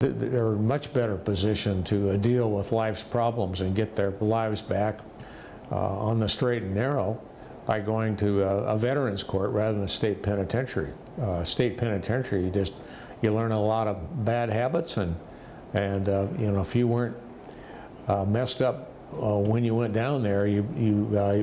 They're in a much better position to deal with life's problems and get their lives back on the straight and narrow by going to a veterans court rather than a state penitentiary. State penitentiary, you learn a lot of bad habits, and you know, if you weren't messed up when you went down there, you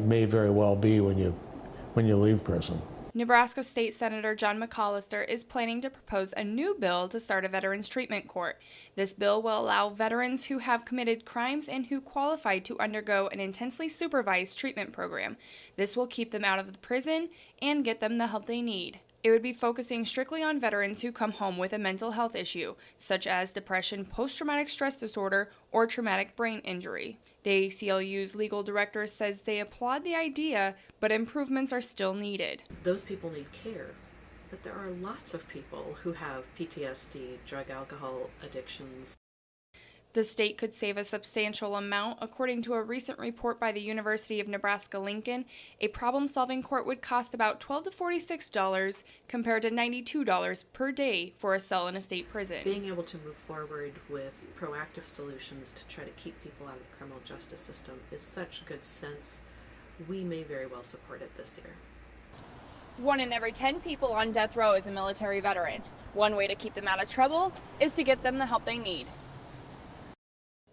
may very well be when you leave prison. Nebraska State Senator John McCollister is planning to propose a new bill to start a veterans treatment court. This bill will allow veterans who have committed crimes and who qualify to undergo an intensely supervised treatment program. This will keep them out of the prison and get them the help they need. It would be focusing strictly on veterans who come home with a mental health issue, such as depression, post-traumatic stress disorder, or traumatic brain injury. The ACLU's legal director says they applaud the idea, but improvements are still needed. Those people need care, but there are lots of people who have PTSD, drug, alcohol addictions. The state could save a substantial amount. According to a recent report by the University of Nebraska-Lincoln, a problem-solving court would cost about $12 to $46 compared to $92 per day for a cell in a state prison. Being able to move forward with proactive solutions to try to keep people out of the criminal justice system is such good sense. We may very well support it this year. 1 in every 10 people on death row is a military veteran. One way to keep them out of trouble is to get them the help they need.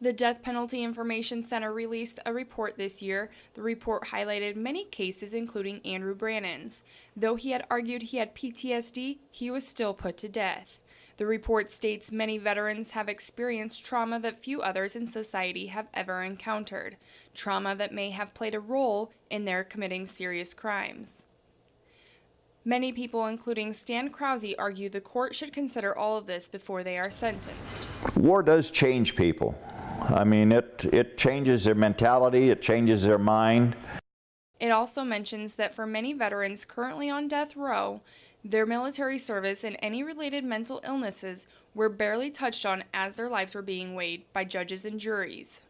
The Death Penalty Information Center released a report this year. The report highlighted many cases, including Andrew Brannon's. Though he had argued he had PTSD, he was still put to death. The report states many veterans have experienced trauma that few others in society have ever encountered, trauma that may have played a role in their committing serious crimes. Many people, including Stan Krause, argue the court should consider all of this before they are sentenced. War does change people. I mean, it changes their mentality, it changes their mind. It also mentions that for many veterans currently on death row, their military service and any related mental illnesses were barely touched on as their lives were being weighed by judges and juries.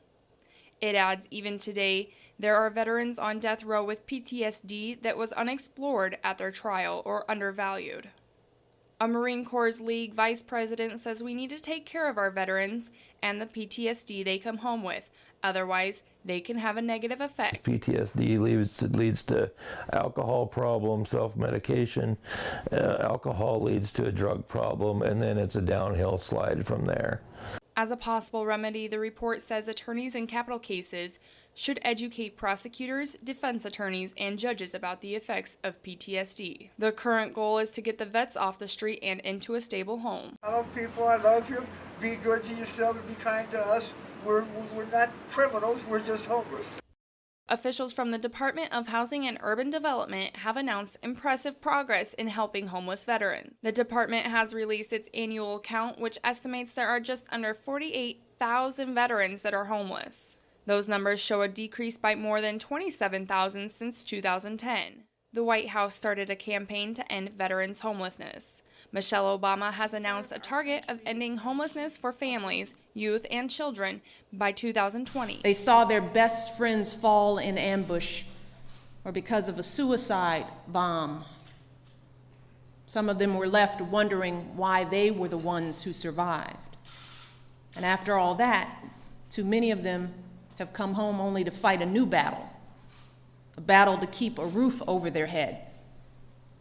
It adds, even today, there are veterans on death row with PTSD that was unexplored at their trial or undervalued. A Marine Corps League vice president says we need to take care of our veterans and the PTSD they come home with. Otherwise, they can have a negative effect. PTSD leads to alcohol problem, self-medication. Alcohol leads to a drug problem, and then it's a downhill slide from there. As a possible remedy, the report says attorneys in capital cases should educate prosecutors, defense attorneys, and judges about the effects of PTSD. The current goal is to get the vets off the street and into a stable home. Hello people, I love you. Be good to yourself and be kind to us. We're not criminals, we're just homeless. Officials from the Department of Housing and Urban Development have announced impressive progress in helping homeless veterans. The department has released its annual count, which estimates there are just under 48,000 veterans that are homeless. Those numbers show a decrease by more than 27,000 since 2010. The White House started a campaign to end veterans' homelessness. Michelle Obama has announced a target of ending homelessness for families, youth, and children by 2020. They saw their best friends fall in ambush or because of a suicide bomb. Some of them were left wondering why they were the ones who survived. And after all that, too many of them have come home only to fight a new battle, a battle to keep a roof over their head,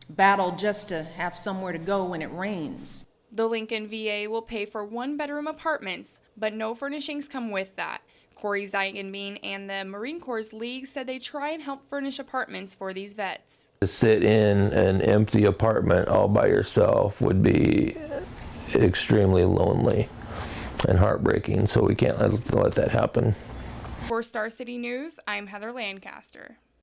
a battle just to have somewhere to go when it rains. The Lincoln VA will pay for one-bedroom apartments, but no furnishings come with that. Corey Zeigenbein and the Marine Corps League said they try and help furnish apartments for these vets. To sit in an empty apartment all by yourself would be extremely lonely and heartbreaking, so we can't let that happen. For Star City News, I'm Heather Lancaster.